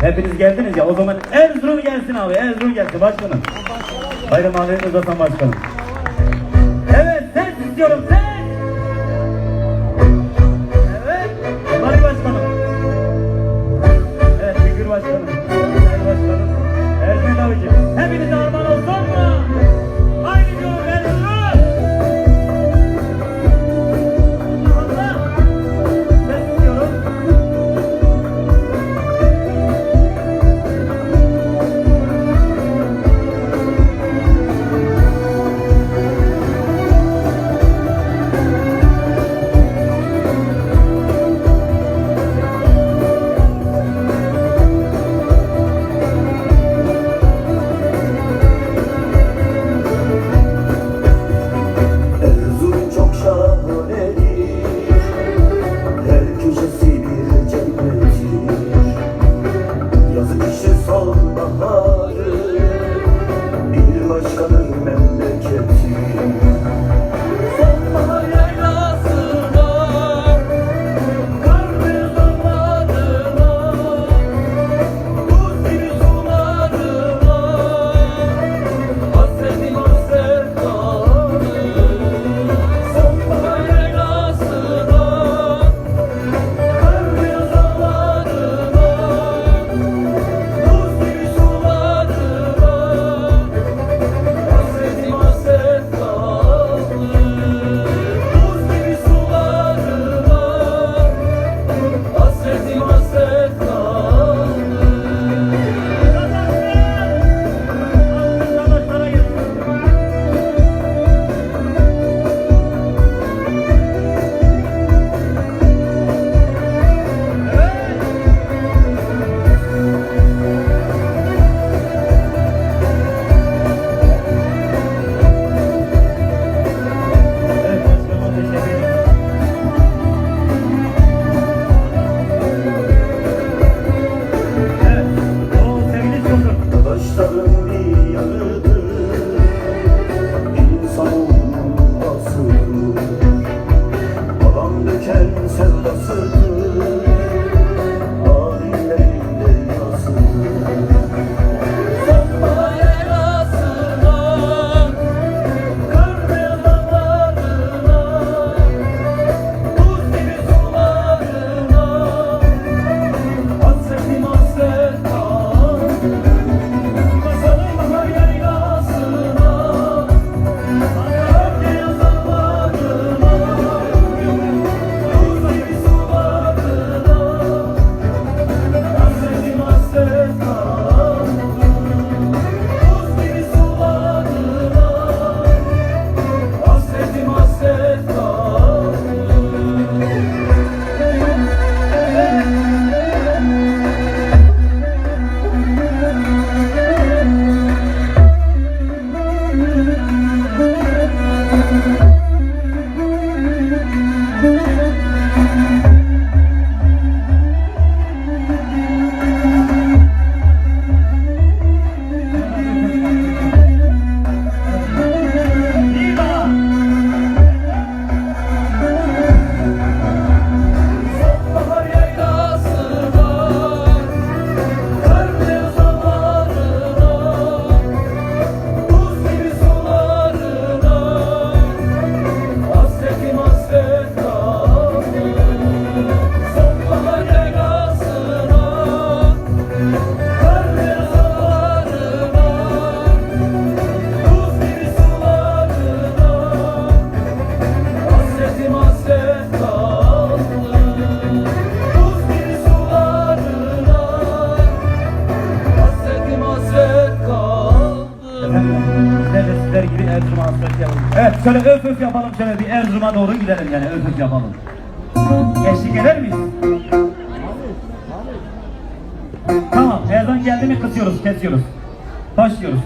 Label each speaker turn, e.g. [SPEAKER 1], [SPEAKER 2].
[SPEAKER 1] Hepiniz geldiniz ya, o zaman Erzurum gelsin abi, Erzurum gelsin başkanım. Bayram ağabeyimiz Uzatan başkanım. Evet, ses istiyorum, ses! Evet, Bari başkanım. Evet, Figür başkanım. Sayın başkanım. Erzurum abicim. Hepinize armağan olsun mu? Haydi diyorum Erzurum! Ses istiyorum.
[SPEAKER 2] Erzurum çok şahanedir, her köşesi bir cennettir. Yazı kışı sonbaharı, bir başkanın memleketi. Sonbahar yaylasına, kar ve zamanına, buz gibi sularına, hasretim hasret kaldı. Sonbahar yaylasına, kar ve zamanına, buz gibi sularına, hasretim hasret kaldı. Buz gibi sularına, hasretim hasret kaldı.
[SPEAKER 1] Arkadaşlara gelin. Evet başkanım, teşekkür ederim. Evet, o sevgili çocuk.
[SPEAKER 2] Taşların bir yanıdır, insanoğlunun asıdır. Alan döken sevdasıdır, alimlerin deryasıdır. Sonbahar yaylasına, kar ve zamanına, buz gibi sularına, hasretim hasret kaldı. Sonbahar yaylasına, kar ve zamanına, buz gibi sularına, hasretim hasret kaldı. Buz gibi sularına, hasretim hasret kaldı. Sonbahar yaylasına, kar ve zamanına, buz gibi sularına, hasretim hasret kaldı. Sonbahar yaylasına, kar ve zamanına, buz gibi sularına, hasretim hasret kaldı. Buz gibi sularına, hasretim hasret kaldı.
[SPEAKER 1] Bizler de sizler gibi Erzurum'a hasret yapalım. Evet, şöyle öf öf yapalım, şöyle bir Erzurum'a doğru gidelim yani, öf öf yapalım. Eşlik eder miyiz? Tamam, ezan geldi mi kısıyoruz, kesiyoruz. Başlıyoruz.